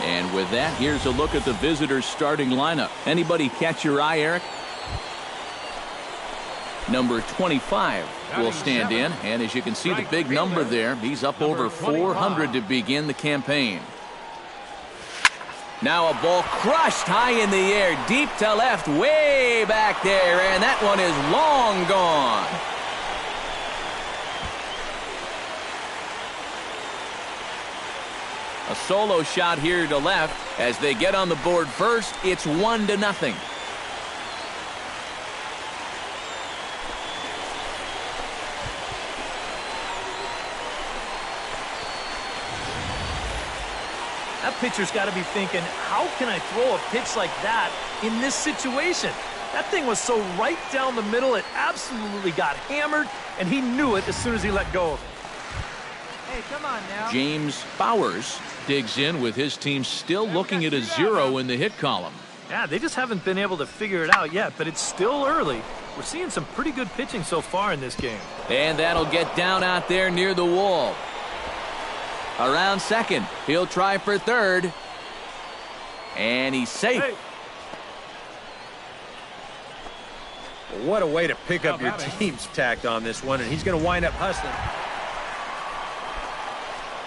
And with that, here's a look at the visitors' starting lineup. Anybody catch your eye, Eric? Number 25 will stand in, and as you can see the big number there, he's up over 400 to begin the campaign. Now a ball crushed high in the air, deep to left, way back there, and that one is long gone. A solo shot here to left. As they get on the board first, it's 1-0. That pitcher's got to be thinking, how can I throw a pitch like that in this situation? That thing was so right down the middle, it absolutely got hammered, and he knew it as soon as he let go of it. Hey, come on now. James Bowers digs in with his team still looking at a 0 in the hit column. Yeah, they just haven't been able to figure it out yet, but it's still early. We're seeing some pretty good pitching so far in this game. And that'll get down out there near the wall. Around second, he'll try for third. And he's safe. Hey. What a way to pick up your team's tact on this one, and he's going to wind up hustling.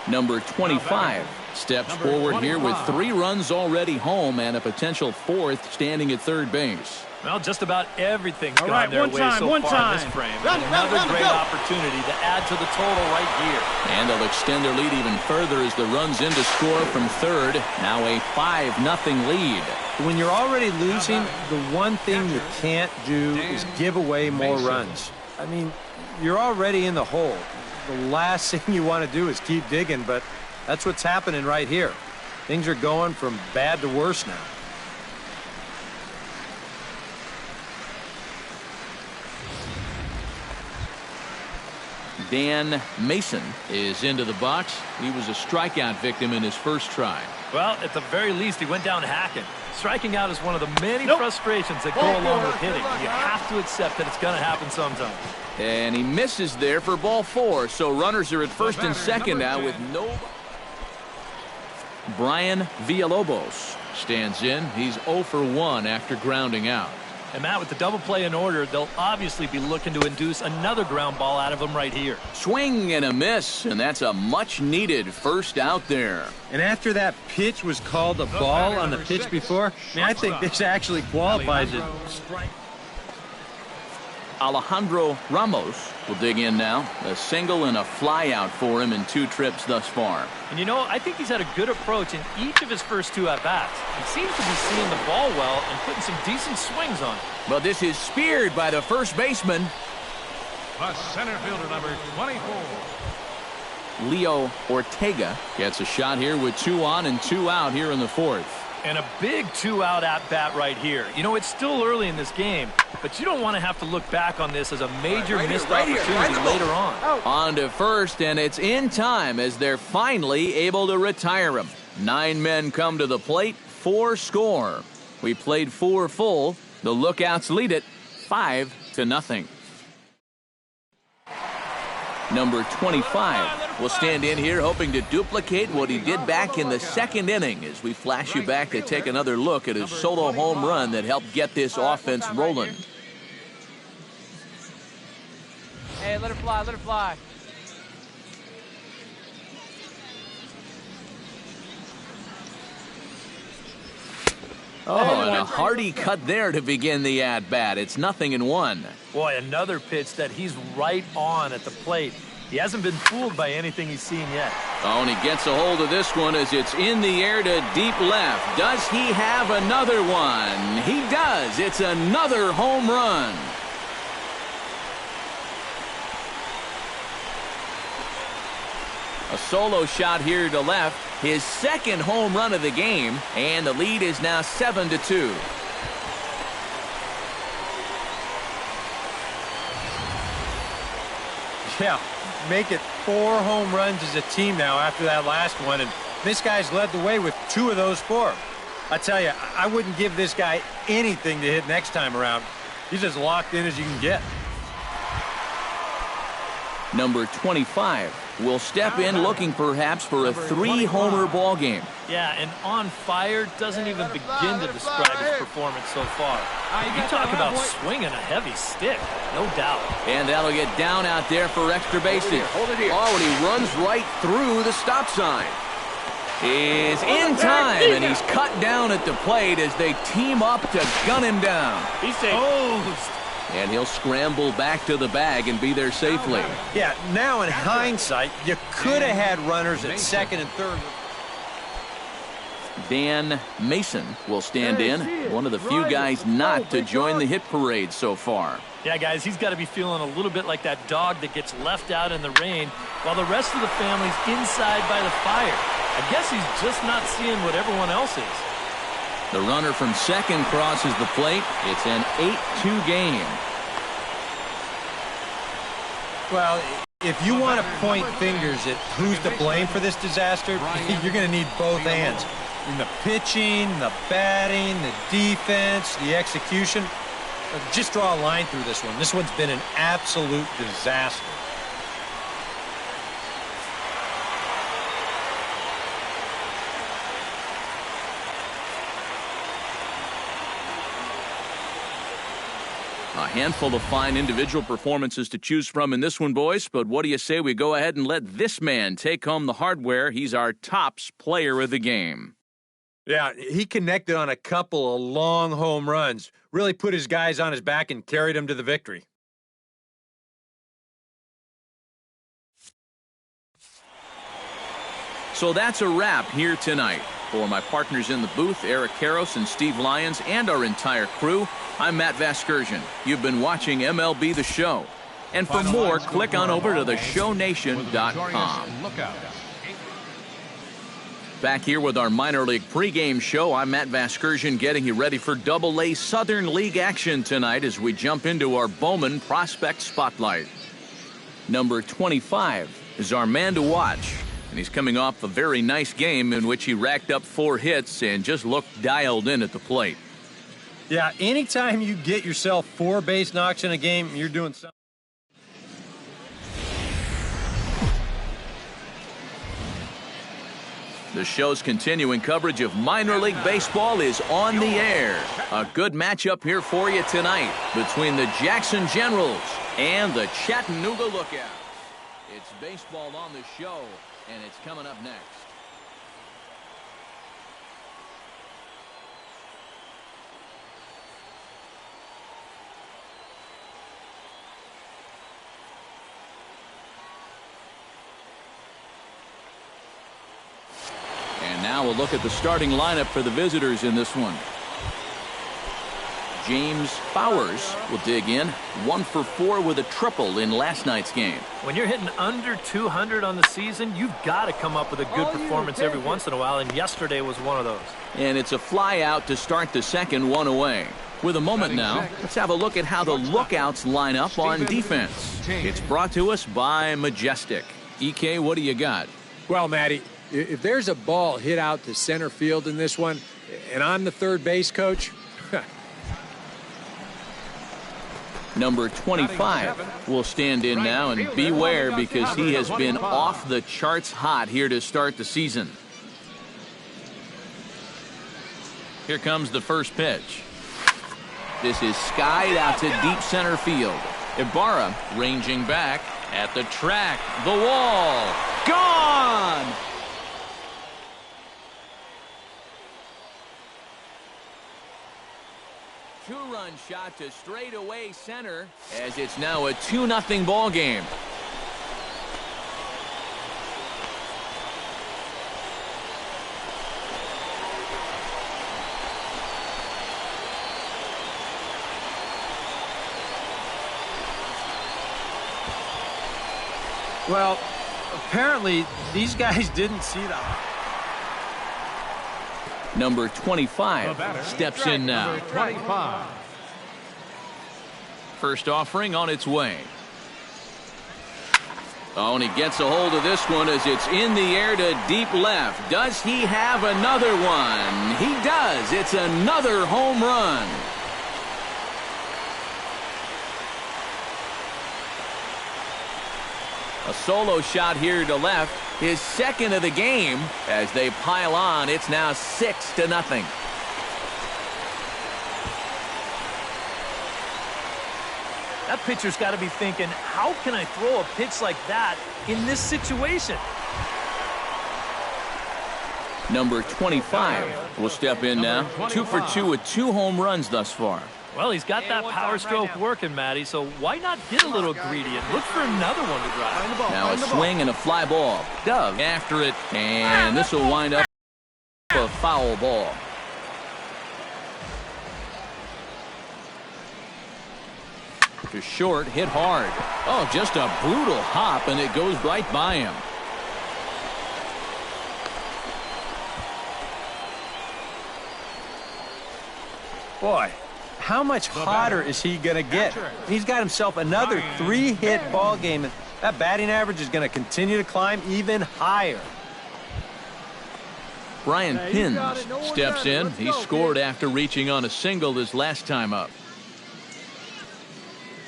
Number 25 steps forward here with 3 runs already home and a potential 4th standing at third base. Well, just about everything's gone their way so far in this frame. Another great opportunity to add to the total right here. And they'll extend their lead even further as the runs in to score from third. Now a 5-0 lead. When you're already losing, the one thing you can't do is give away more runs. I mean, you're already in the hole. The last thing you want to do is keep digging, but that's what's happening right here. Things are going from bad to worse now. Dan Mason is into the box. He was a strikeout victim in his first try. Well, at the very least, he went down hacking. Striking out is one of the many frustrations that go along with hitting. You have to accept that it's going to happen sometime. And he misses there for ball 4. So runners are at first and second now with no. Brian Villalobos stands in. He's 0 for 1 after grounding out. And Matt, with the double play in order, they'll obviously be looking to induce another ground ball out of him right here. Swing and a miss, and that's a much-needed first out there. And after that pitch was called a ball on the pitch before, I mean, I think this actually qualifies it. Alejandro Ramos will dig in now. A single and a fly out for him in 2 trips thus far. And you know, I think he's had a good approach in each of his first 2 at-bats. He seems to be seeing the ball well and putting some decent swings on it. But this is speared by the first baseman. The center fielder, number 24. Leo Ortega gets a shot here with 2 on and 2 out here in the 4th. And a big 2-out at-bat right here. You know, it's still early in this game, but you don't want to have to look back on this as a major missed opportunity later on. On to first, and it's in time as they're finally able to retire him. 9 men come to the plate, 4 score. We played 4 full. The Lookouts lead it 5-0. Number 25 will stand in here hoping to duplicate what he did back in the 2nd inning as we flash you back to take another look at his solo home run that helped get this offense rolling. Hey, let her fly, let her fly. Oh, and a hearty cut there to begin the at-bat. It's 0-1. Boy, another pitch that he's right on at the plate. He hasn't been fooled by anything he's seen yet. Oh, and he gets a hold of this one as it's in the air to deep left. Does he have another one? He does. It's another home run. A solo shot here to left. His 2nd home run of the game, and the lead is now 7-2. Yeah, make it 4 home runs as a team now after that last one, and this guy's led the way with 2 of those 4. I tell you, I wouldn't give this guy anything to hit next time around. He's as locked in as you can get. Number 25 will step in looking perhaps for a 3-homer ball game. Yeah, and on fire doesn't even begin to describe his performance so far. You talk about swinging a heavy stick, no doubt. And that'll get down out there for extra bases. Hold it here. Oh, and he runs right through the stop sign. Is in time, and he's cut down at the plate as they team up to gun him down. He's safe. And he'll scramble back to the bag and be there safely. Yeah, now in hindsight, you could have had runners at second and third. Dan Mason will stand in, one of the few guys not to join the hit parade so far. Yeah, guys, he's got to be feeling a little bit like that dog that gets left out in the rain while the rest of the family's inside by the fire. I guess he's just not seeing what everyone else is. The runner from second crosses the plate. It's an 8-2 game. Well, if you want to point fingers at who's to blame for this disaster, you're going to need both hands. In the pitching, the batting, the defense, the execution. Just draw a line through this one. This one's been an absolute disaster. A handful of fine individual performances to choose from in this one, boys. But what do you say we go ahead and let this man take home the hardware? He's our tops player of the game. Yeah, he connected on a couple of long home runs. Really put his guys on his back and carried them to the victory. So that's a wrap here tonight. For my partners in the booth, Eric Karros and Steve Lyons, and our entire crew, I'm Matt Vasgersian. You've been watching MLB The Show. And for more, click on over to theshownation.com. Back here with our minor league pregame show, I'm Matt Vasgersian getting you ready for Double-A Southern League action tonight as we jump into our Bowman Prospect Spotlight. Number 25 is our man to watch. And he's coming off a very nice game in which he racked up 4 hits and just looked dialed in at the plate. Yeah, anytime you get yourself 4 base knocks in a game, you're doing something. The show's continuing coverage of minor league baseball is on the air. A good matchup here for you tonight between the Jackson Generals and the Chattanooga Lookouts. It's baseball on the show. And it's coming up next. And now we'll look at the starting lineup for the visitors in this one. James Bowers will dig in, 1 for 4 with a triple in last night's game. When you're hitting under 200 on the season, you've got to come up with a good performance every once in a while, and yesterday was one of those. And it's a fly out to start the second, 1 away. With a moment now, let's have a look at how the Lookouts line up on defense. It's brought to us by Majestic. EK, what do you got? Well, Matty, if there's a ball hit out to center field in this one, and I'm the third base coach, Number 25 will stand in now, and beware because he has been off the charts hot here to start the season. Here comes the first pitch. This is skied out to deep center field. Ibarra ranging back at the track. The wall. Gone! Two-run shot to straightaway center as it's now a 2-0 ball game. Well, apparently these guys didn't see that. Number 25 steps in now. 25. First offering on its way. Oh, and he gets a hold of this one as it's in the air to deep left. Does he have another one? He does. It's another home run. A solo shot here to left, his second of the game. As they pile on, it's now 6-0. That pitcher's got to be thinking, how can I throw a pitch like that in this situation? Number 25 will step in now. 2 for 2 with 2 home runs thus far. Well, he's got that power stroke working, Matty, so why not get a little greedy and look for another one to drive? Now a swing and a fly ball. Dove after it, and this will wind up a foul ball. To short, hit hard. Oh, just a brutal hop, and it goes right by him. Boy, how much hotter is he going to get? He's got himself another 3-hit ball game. That batting average is going to continue to climb even higher. Brian Pins steps in. He scored after reaching on a single his last time up.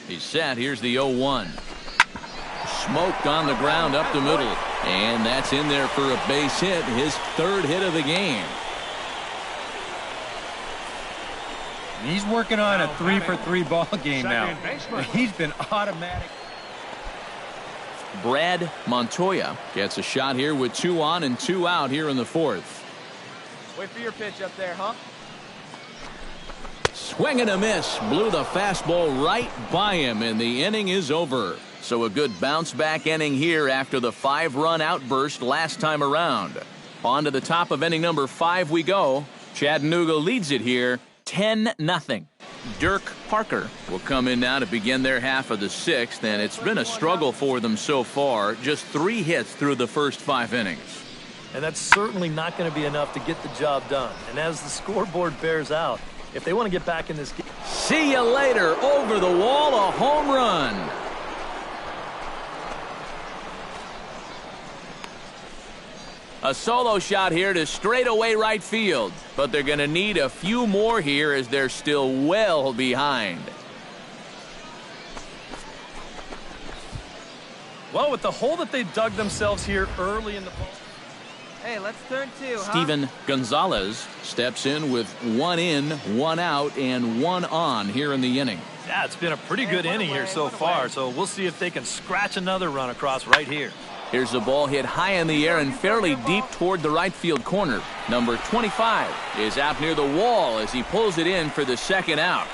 He's set. Here's the 0-1. Smoked on the ground up the middle. And that's in there for a base hit. His 3rd hit of the game. He's working on a 3-for-3 ball game now. He's been automatic. Brad Montoya gets a shot here with 2 on and 2 out here in the 4th. Wait for your pitch up there, huh? Swing and a miss. Blew the fastball right by him, and the inning is over. So a good bounce-back inning here after the 5-run outburst last time around. On to the top of inning number 5 we go. Chattanooga leads it here 10-0. Dirk Parker will come in now to begin their half of the 6th, and it's been a struggle for them so far. Just 3 hits through the first 5 innings. And that's certainly not going to be enough to get the job done. And as the scoreboard bears out, if they want to get back in this game. See you later. Over the wall, a home run. A solo shot here to straightaway right field. But they're going to need a few more here as they're still well behind. Well, with the hole that they dug themselves here early in the ball. Hey, let's turn 2, huh? Steven Gonzalez steps in with 1 in, 1 out, and 1 on here in the inning. Yeah, it's been a pretty good inning here so far, so we'll see if they can scratch another run across right here. Here's the ball hit high in the air and fairly deep toward the right field corner. Number 25 is out near the wall as he pulls it in for the 2nd out.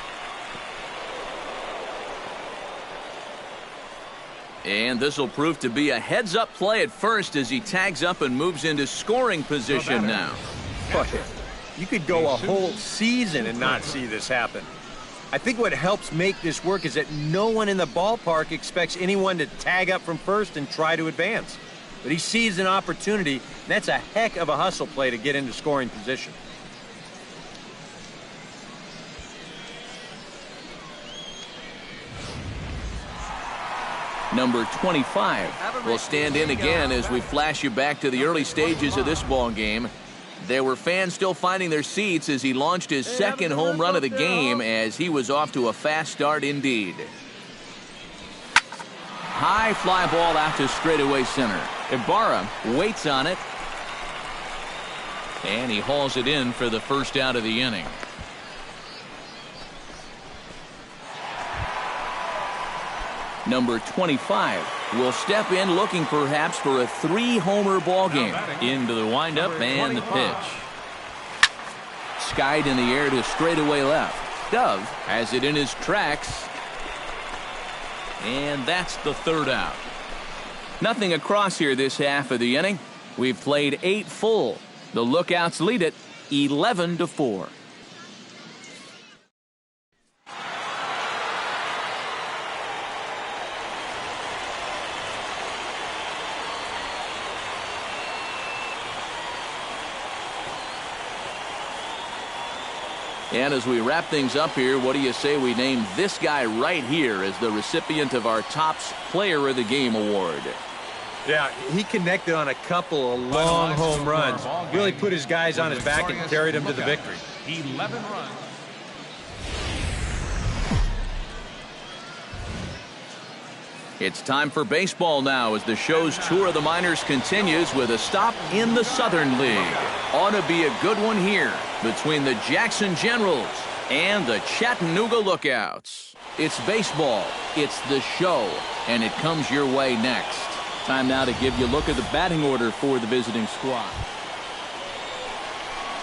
And this will prove to be a heads-up play at first as he tags up and moves into scoring position now. You could go a whole season and not see this happen. I think what helps make this work is that no one in the ballpark expects anyone to tag up from first and try to advance. But he sees an opportunity, and that's a heck of a hustle play to get into scoring position. Number 25 will stand in again as we flash you back to the early stages of this ball game. There were fans still finding their seats as he launched his 2nd home run of the game as he was off to a fast start indeed. High fly ball out to straightaway center. Ibarra waits on it. And he hauls it in for the 1st out of the inning. Number 25 will step in looking perhaps for a 3-homer ball game. Into the windup and the pitch. Skied in the air to straightaway left. Dove has it in his tracks. And that's the 3rd out. Nothing across here this half of the inning. We've played 8 full. The Lookouts lead it 11-4. And as we wrap things up here, what do you say we name this guy right here as the recipient of our Topps Player of the Game award? Yeah, he connected on a couple of long home runs. Really put his guys on his back and carried them to the victory. 11 runs. It's time for baseball now as the show's tour of the minors continues with a stop in the Southern League. Ought to be a good one here between the Jackson Generals and the Chattanooga Lookouts. It's baseball, it's the show, and it comes your way next. Time now to give you a look at the batting order for the visiting squad.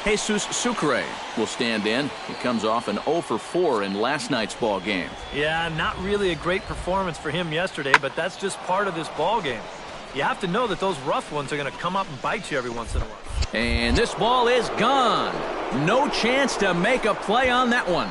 Jesus Sucre will stand in. He comes off an 0 for 4 in last night's ball game. Yeah, not really a great performance for him yesterday, but that's just part of this ball game. You have to know that those rough ones are going to come up and bite you every once in a while. And this ball is gone. No chance to make a play on that one.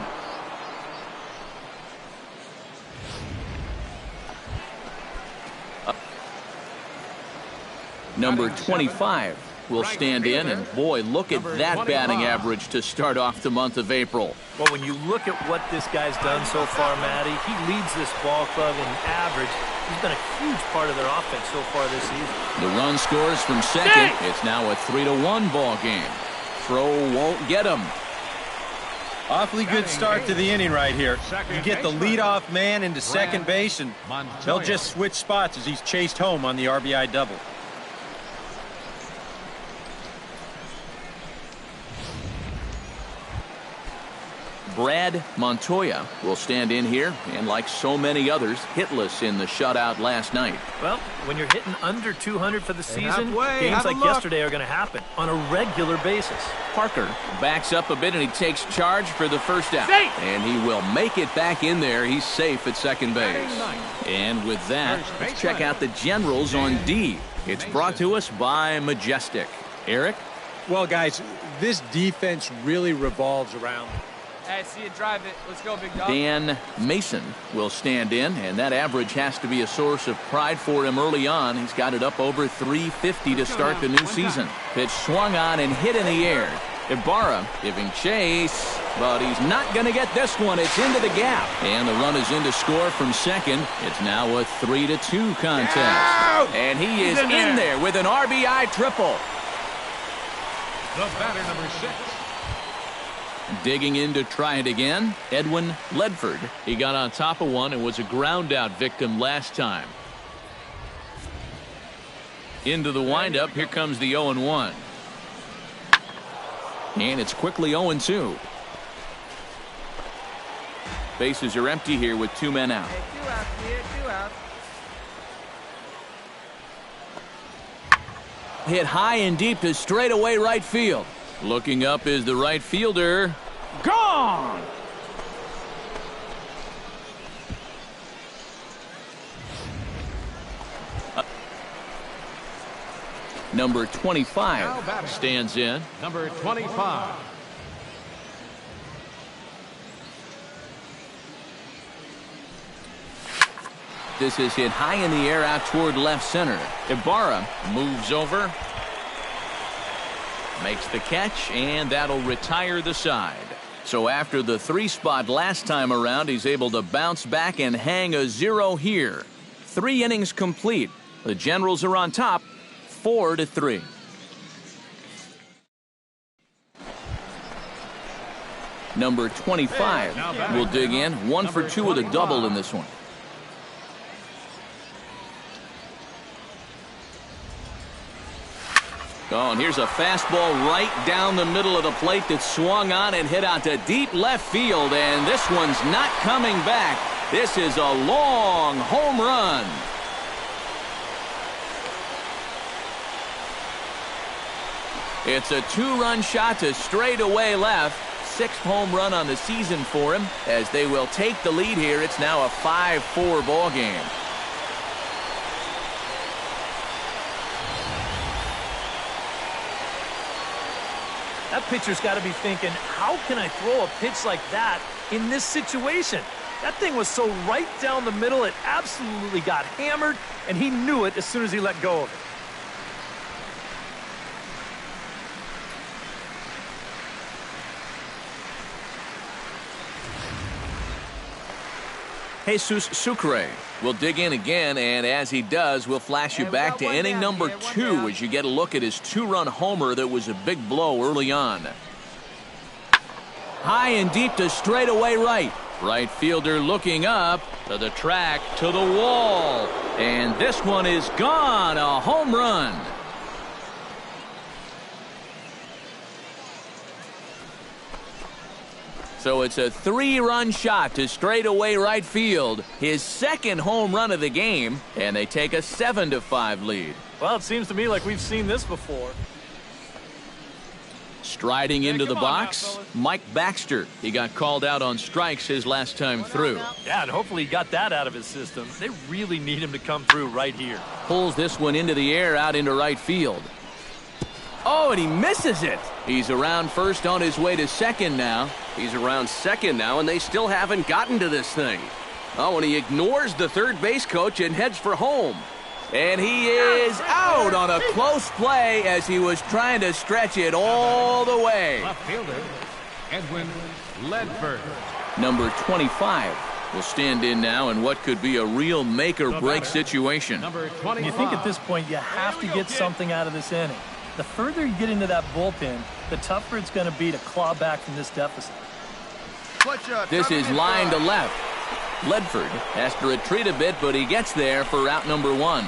Number 25 will stand in, and boy, look at that batting average to start off the month of April. Well, when you look at what this guy's done so far, Matty, he leads this ball club in average. He's been a huge part of their offense so far this season. The run scores from second. It's now a 3-1 ball game. Throw won't get him. Awfully good start to the inning right here. You get the leadoff man into second base, and they'll just switch spots as he's chased home on the RBI double. Brad Montoya will stand in here, and like so many others, hitless in the shutout last night. Well, when you're hitting under 200 for the season, games like yesterday are going to happen on a regular basis. Parker backs up a bit, and he takes charge for the first out. And he will make it back in there. He's safe at second base. And with that, let's check out the Generals on D. It's brought to us by Majestic. Eric? Well, guys, this defense really revolves around. Hey, see you drive it. Let's go, big dog. Dan Mason will stand in, and that average has to be a source of pride for him early on. He's got it up over 350 to start the new season. Pitch swung on and hit in the air. Ibarra giving chase, but he's not going to get this one. It's into the gap, and the run is in to score from second. It's now a 3-2 contest. And he is in there with an RBI triple. The batter, number 6. Digging in to try it again, Edwin Ledford. He got on top of one and was a ground out victim last time. Into the windup, here comes the 0-1. And it's quickly 0-2. Bases are empty here with 2 men out. Hey, 2 out here, 2 out. Hit high and deep to straightaway right field. Looking up is the right fielder. Gone! Number 25 stands in. Number 25. This is hit high in the air out toward left center. Ibarra moves over. Makes the catch, and that'll retire the side. So after the 3 spot last time around, he's able to bounce back and hang a 0 here. 3 innings complete. The Generals are on top, 4-3. Number 25 will dig in, 1 for 2 with a double in this one. Oh, and here's a fastball right down the middle of the plate that swung on and hit out to deep left field, and this one's not coming back. This is a long home run. It's a 2-run shot to straightaway left. 6th home run on the season for him. As they will take the lead here, it's now a 5-4 ball game. That pitcher's got to be thinking, how can I throw a pitch like that in this situation? That thing was so right down the middle, it absolutely got hammered, and he knew it as soon as he let go of it. Jesus Sucre will dig in again, and as he does, we'll flash you back to inning number 2 as you get a look at his 2-run homer that was a big blow early on. High and deep to straightaway right. Right fielder looking up to the track, to the wall. And this one is gone. A home run. So it's a 3-run shot to straightaway right field. His second home run of the game, and they take a 7-5 lead. Well, it seems to me like we've seen this before. Striding into the box, Mike Baxter. He got called out on strikes his last time through. Yeah, and hopefully he got that out of his system. They really need him to come through right here. Pulls this one into the air out into right field. Oh, and he misses it. He's around first on his way to second now. He's around second now, and they still haven't gotten to this thing. Oh, and he ignores the third base coach and heads for home. And he is out on a close play as he was trying to stretch it all the way. Left fielder, Edwin Ledford. Number 25 will stand in now in what could be a real make-or-break situation. Number 25. You think at this point you have to get something out of this inning. The further you get into that bullpen, the tougher it's going to be to claw back from this deficit. This is line to left. Ledford has to retreat a bit, but he gets there for out number 1.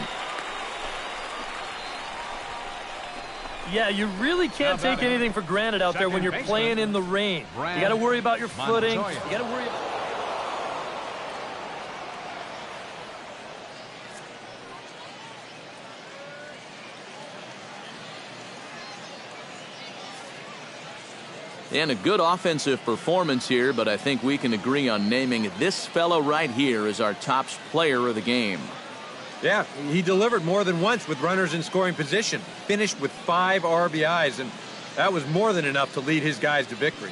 Yeah, you really can't take anything for granted out there when you're playing in the rain. You got to worry about your footing. You got to worry about... And a good offensive performance here, but I think we can agree on naming this fellow right here as our top player of the game. Yeah, he delivered more than once with runners in scoring position. Finished with 5 RBIs, and that was more than enough to lead his guys to victory.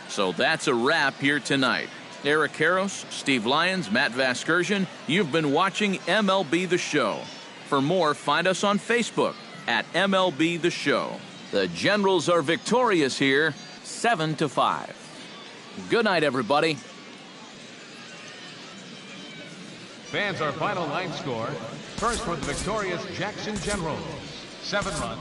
So that's a wrap here tonight. Eric Karros, Steve Lyons, Matt Vasgersian, you've been watching MLB The Show. For more, find us on Facebook at MLB The Show. The Generals are victorious here, 7-5. Good night, everybody. Fans, our final line score. First for the victorious Jackson Generals. 7 runs.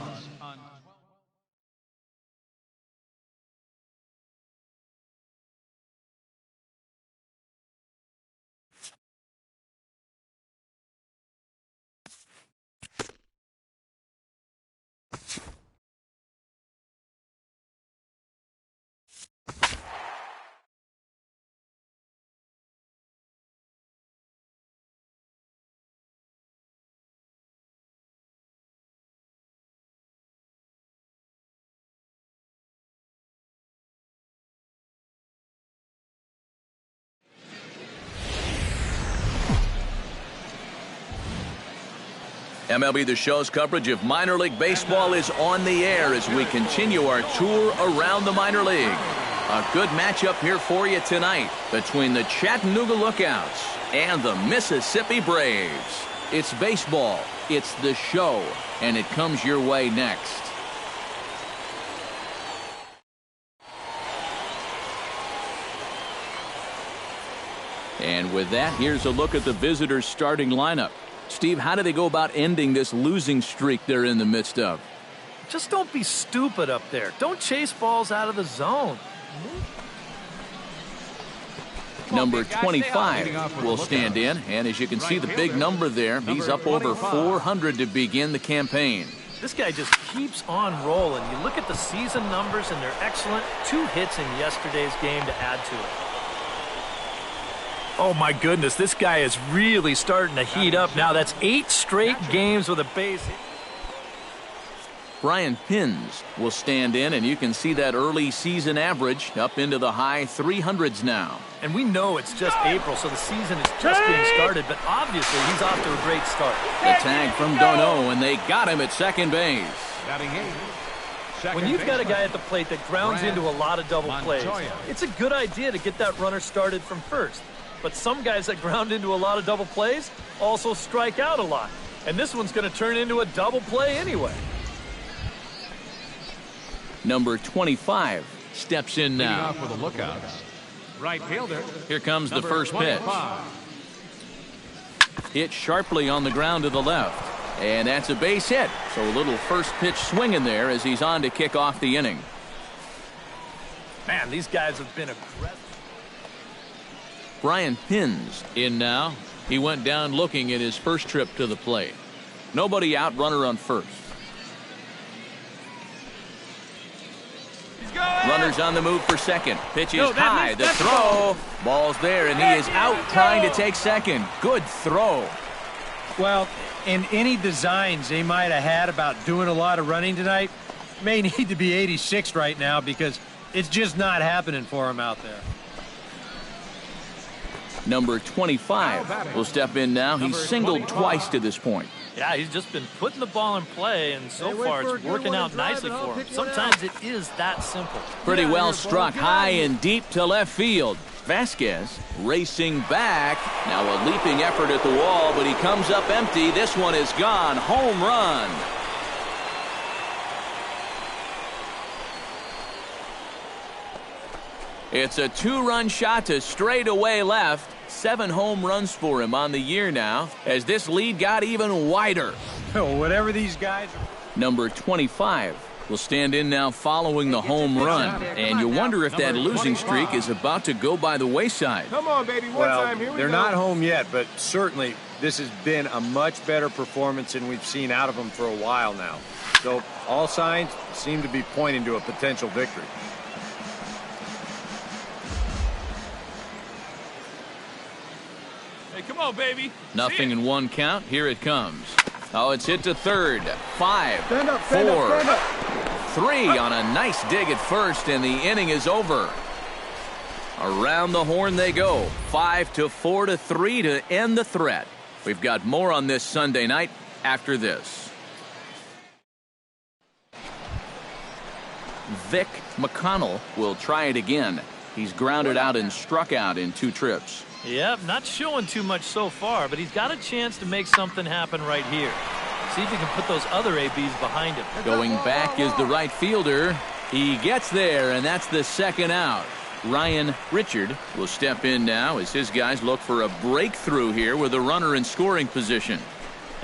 MLB The Show's coverage of minor league baseball is on the air as we continue our tour around the minor league. A good matchup here for you tonight between the Chattanooga Lookouts and the Mississippi Braves. It's baseball, it's the show, and it comes your way next. And with that, here's a look at the visitors' starting lineup. Steve, how do they go about ending this losing streak they're in the midst of? Just don't be stupid up there. Don't chase balls out of the zone. Number 25 will stand in, and as you can see the big number there, he's up over 400 to begin the campaign. This guy just keeps on rolling. You look at the season numbers, and they're excellent. 2 hits in yesterday's game to add to it. Oh, my goodness, this guy is really starting to heat up now. That's 8 straight games with a base hit. Brian Pins will stand in, and you can see that early season average up into the high 300s now. And we know it's just April, so the season is just being started, but obviously he's off to a great start. The tag from Dono, and they got him at second base. When you've got a guy at the plate that grounds into a lot of double plays, it's a good idea to get that runner started from first. But some guys that ground into a lot of double plays also strike out a lot. And this one's going to turn into a double play anyway. Number 25 steps in now. Off for the Lookouts. Right fielder. Here comes the first pitch. 25. Hit sharply on the ground to the left. And that's a base hit. So a little first pitch swing in there as he's on to kick off the inning. Man, these guys have been aggressive. Brian Pins in now. He went down looking at his first trip to the plate. Nobody out, runner on first. Runners on the move for second. Pitch is high. The throw. Ball's there, and he is out trying to take second. Good throw. Well, in any designs they might have had about doing a lot of running tonight, may need to be 86 right now because it's just not happening for him out there. Number 25 will step in now. He's singled twice to this point. Yeah, he's just been putting the ball in play, and so far it's working out nicely for him. Sometimes it is that simple. Pretty well struck high and deep to left field. Vasquez racing back. Now a leaping effort at the wall, but he comes up empty. This one is gone. Home run. It's a two-run shot to straightaway left. 7 home runs for him on the year now as this lead got even wider. Whatever these guys are. Number 25 will stand in now following the home run. And you wonder if that losing streak is about to go by the wayside. Come on, baby. One time. Here we they're go. not home yet, but certainly this has been a much better performance than we've seen out of them for a while now. So all signs seem to be pointing to a potential victory. Hey, come on, baby. Nothing in one count. Here it comes. Oh, it's hit to third. 5, 4, 3 on a nice dig at first, and the inning is over. Around the horn they go. 5-4 to 3 to end the threat. We've got more on this Sunday night after this. Vic McConnell will try it again. He's grounded out and struck out in 2 trips. Yep, not showing too much so far, but he's got a chance to make something happen right here. See if he can put those other ABs behind him. Going back is the right fielder. He gets there, and that's the second out. Ryan Richard will step in now as his guys look for a breakthrough here with a runner in scoring position.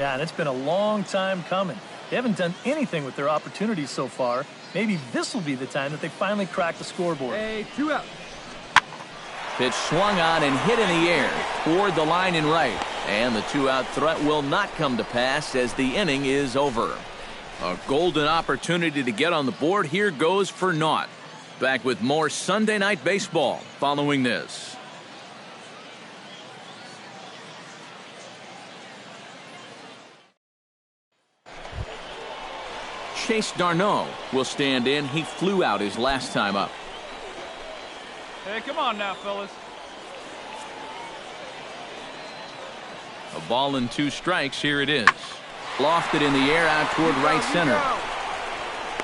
Yeah, and it's been a long time coming. They haven't done anything with their opportunities so far. Maybe this will be the time that they finally crack the scoreboard. Hey, 2 out. Pitch swung on and hit in the air toward the line and right. And the 2-out threat will not come to pass as the inning is over. A golden opportunity to get on the board here goes for naught. Back with more Sunday Night Baseball following this. Chase Darno will stand in. He flew out his last time up. Hey, come on now, fellas. A ball and 2 strikes. Here it is. Lofted in the air out toward right center.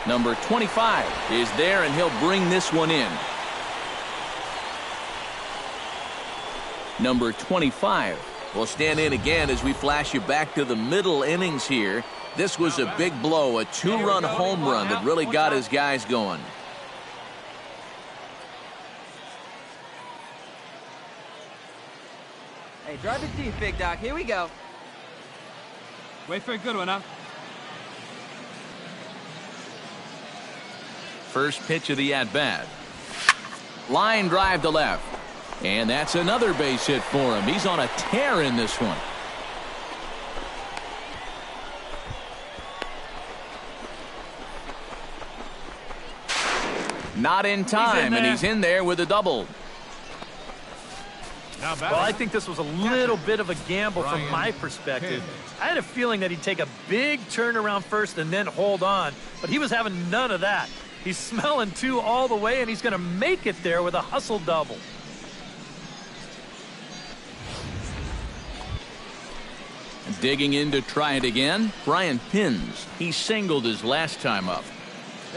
Number 25 is there, and he'll bring this one in. Number 25 will stand in again as we flash you back to the middle innings here. This was a big blow, a 2-run home run that really got his guys going. Hey, drive it deep, big dog. Here we go. Wait for a good one, huh? First pitch of the at-bat. Line drive to left. And that's another base hit for him. He's on a tear in this one. Not in time, and he's in there with a double. Well, I think this was a little bit of a gamble from my perspective. I had a feeling that he'd take a big turn around first and then hold on, but he was having none of that. He's smelling 2 all the way, and he's going to make it there with a hustle double. Digging in to try it again, Brian Pins. He singled his last time up.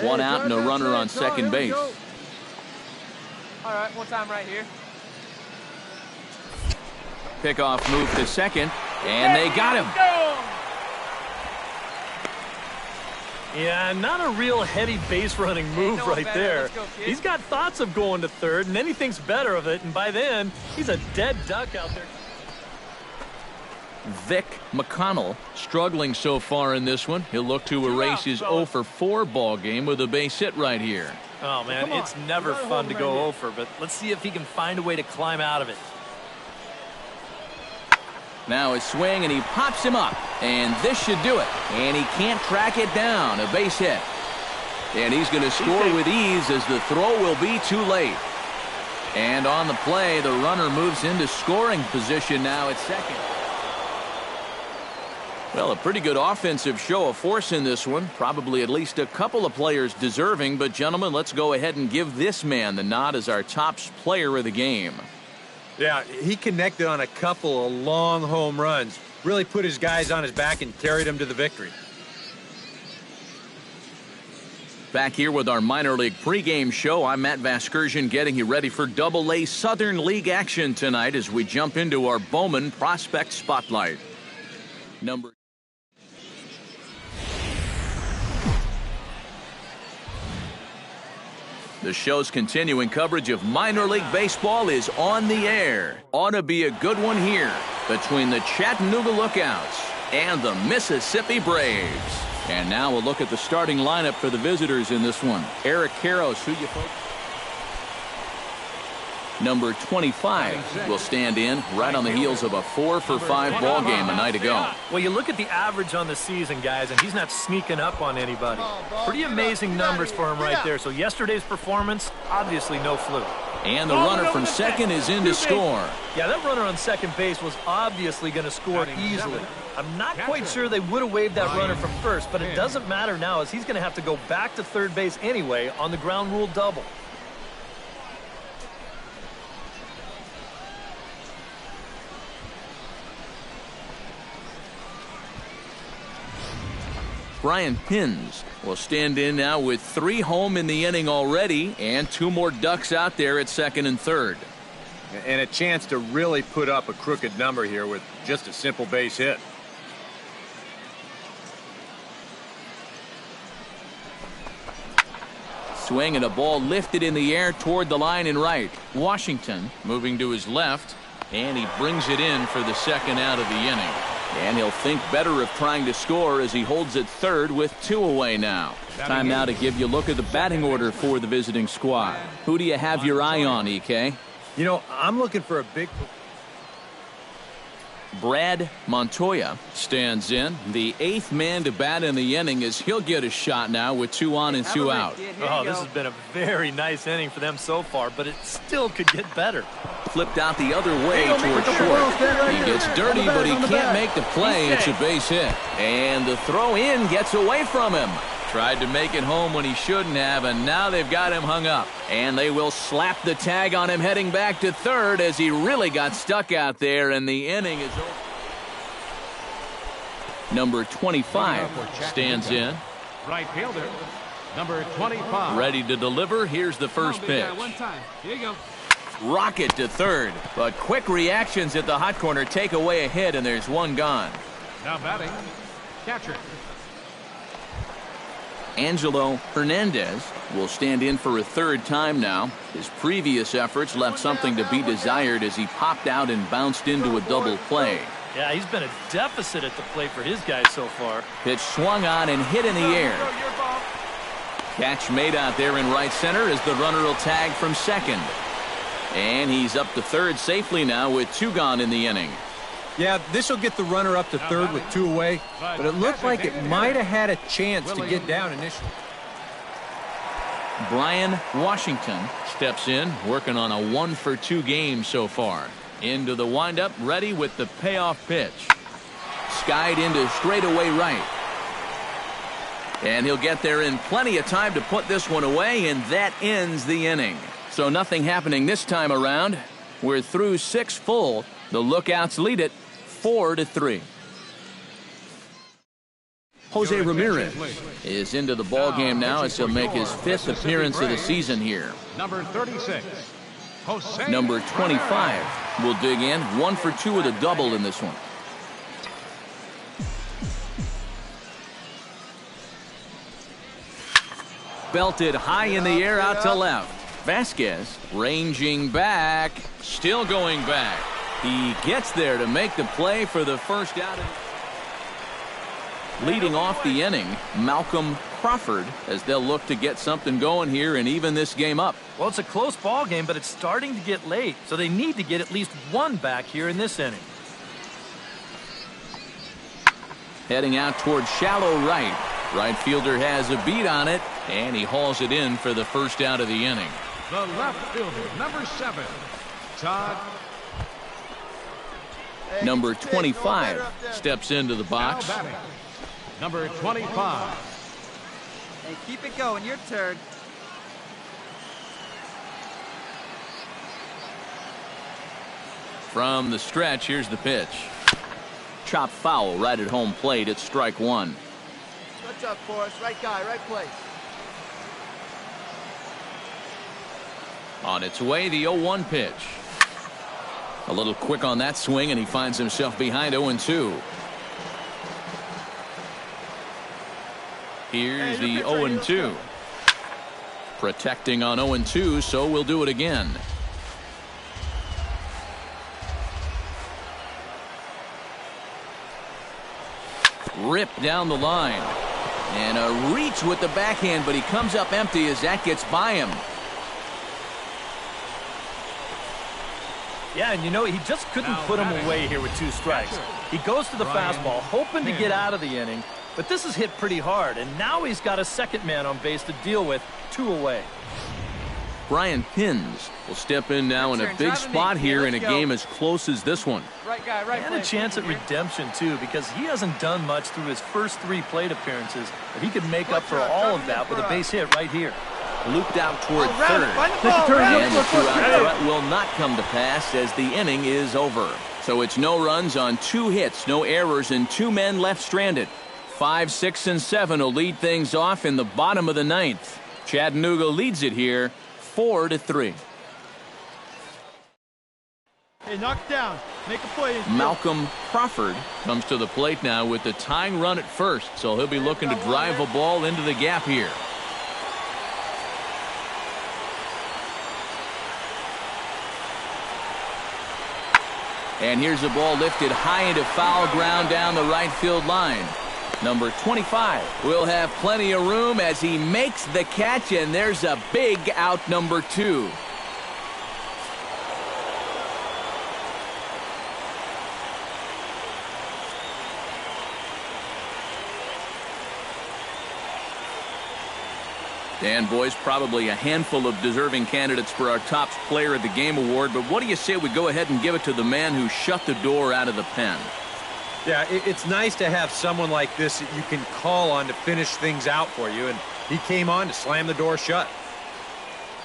1 out and a runner on second base. All right, one time right here. Pickoff move to second, and they got him. Yeah, not a real heady base running move right there. He's got thoughts of going to third, and then he thinks better of it, and by then, he's a dead duck out there. Vic McConnell struggling so far in this one. He'll look to erase his 0-for-4 ball game with a base hit right here. Oh, man, it's never fun to go 0-for, but let's see if he can find a way to climb out of it. Now a swing, and he pops him up. And this should do it. And he can't track it down. A base hit. And he's going to score with ease as the throw will be too late. And on the play, the runner moves into scoring position now at second. Well, a pretty good offensive show of force in this one. Probably at least a couple of players deserving. But, gentlemen, let's go ahead and give this man the nod as our top player of the game. Yeah, he connected on a couple of long home runs. Really put his guys on his back and carried them to the victory. Back here with our minor league pregame show, I'm Matt Vasgersian getting you ready for Double-A Southern League action tonight as we jump into our Bowman Prospect Spotlight. The show's continuing coverage of minor league baseball is on the air. Ought to be a good one here between the Chattanooga Lookouts and the Mississippi Braves. And now we'll look at the starting lineup for the visitors in this one. Eric Karros, who you folks? Number 25 will stand in right on the heels of a 4-for-5 ball game a night ago. Well, you look at the average on the season, guys, and he's not sneaking up on anybody. Pretty amazing numbers for him right there. So yesterday's performance, obviously no fluke. And the runner from second is in to score. Yeah, that runner on second base was obviously going to score easily. I'm not quite sure they would have waved that runner from first, but it doesn't matter now as he's going to have to go back to third base anyway on the ground rule double. Brian Pins will stand in now with 3 home in the inning already and 2 more ducks out there at second and third. And a chance to really put up a crooked number here with just a simple base hit. Swing and a ball lifted in the air toward the line and right. Washington moving to his left, and he brings it in for the second out of the inning. And he'll think better of trying to score as he holds it third with 2 away now. Time now to give you a look at the batting order for the visiting squad. Who do you have your eye on, EK? You know, I'm looking for a big... Brad Montoya stands in. The 8th man to bat in the inning as he'll get a shot now with 2 on and 2 out. Oh, this has been a very nice inning for them so far, but it still could get better. Flipped out the other way toward short. He gets dirty, but he can't make the play. It's a base hit. And the throw in gets away from him. Tried to make it home when he shouldn't have, and now they've got him hung up. And they will slap the tag on him heading back to third as he really got stuck out there, and the inning is over. Number 25 stands in. Right fielder, number 25. Ready to deliver. Here's the first pitch. One time. Here you go. Rocket to third, but quick reactions at the hot corner take away a hit, and there's 1 gone. Now batting, catcher. Angelo Hernandez will stand in for a 3rd time now. His previous efforts left something to be desired as he popped out and bounced into a double play. Yeah, he's been a deficit at the plate for his guys so far. Pitch swung on and hit in the air. Catch made out there in right center as the runner will tag from second. And he's up to third safely now with 2 gone in the inning. Yeah, this will get the runner up to third with 2 away, but it looked like it might have had a chance to get down initially. Brian Washington steps in, working on a 1-for-2 game so far. Into the windup, ready with the payoff pitch. Skied into straightaway right. And he'll get there in plenty of time to put this one away, and that ends the inning. So nothing happening this time around. We're through 6 full. The Lookouts lead it 4-3. Jose Ramirez is into the ball game now as he'll make his 5th appearance of the season here. Number 36. Jose Number 25 will dig in. 1-for-2 with a double in this one. Belted high in the air out to left. Vasquez ranging back, still going back. He gets there to make the play for the first out. Leading off the inning, Malcolm Crawford, as they'll look to get something going here and even this game up. Well, it's a close ball game, but it's starting to get late, so they need to get at least 1 back here in this inning. Heading out towards shallow right. Right fielder has a beat on it, and he hauls it in for the first out of the inning. The left fielder, number 7, Todd. Number 25 steps into the box. Now batting, number 25. Hey, keep it going. Your turn. From the stretch, here's the pitch. Chop foul right at home plate. It's strike one. Touch up, Forrest. Right guy, right place. On its way, the 0-1 pitch. A little quick on that swing, and he finds himself behind 0-2. Here's the 0-2. Protecting on 0-2, so we'll do it again. Ripped down the line. And a reach with the backhand, but he comes up empty as that gets by him. Yeah, and you know, he just couldn't put him away here with 2 strikes. He goes to the fastball, hoping to get out of the inning, but this is hit pretty hard, and now he's got a second man on base to deal with, 2 away. Brian Pins will step in now in a big spot here in a game as close as this one. Right guy, right And a chance at redemption, too, because he hasn't done much through his first 3 plate appearances, but he could make up for all of that with a base hit right here. Looped out toward third. And the 2-out threat will not come to pass as the inning is over. So it's no runs on 2 hits, no errors, and 2 men left stranded. 5, 6, and 7 will lead things off in the bottom of the 9th. Chattanooga leads it here 4-3. Hey, knock it down. Make a play. Malcolm Crawford comes to the plate now with the tying run at first, so he'll be looking to drive a ball into the gap here. And here's the ball lifted high into foul ground down the right field line. Number 25 will have plenty of room as he makes the catch, and there's a big out, number 2. And boys, probably a handful of deserving candidates for our top player of the game award, but what do you say we go ahead and give it to the man who shut the door out of the pen? Yeah, it's nice to have someone like this that you can call on to finish things out for you, and he came on to slam the door shut.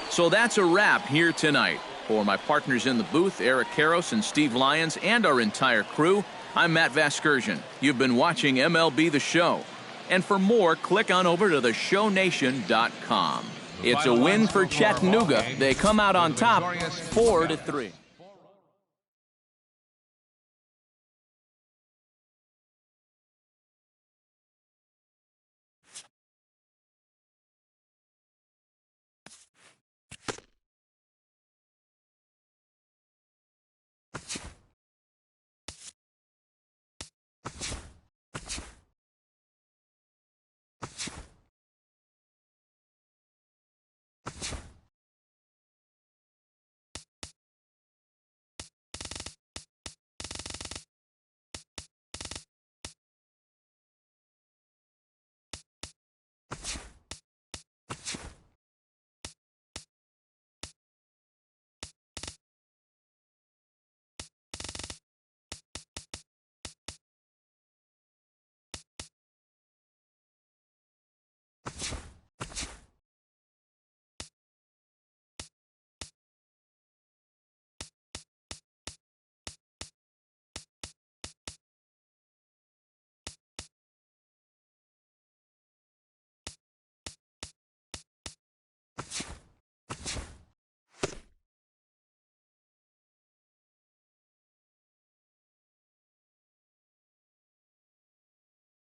So that's a wrap here tonight. For my partners in the booth, Eric Karros and Steve Lyons, and our entire crew, I'm Matt Vasgersian. You've been watching MLB The Show. And for more, click on over to theshownation.com. It's a win for Chattanooga. They come out on top 4-3.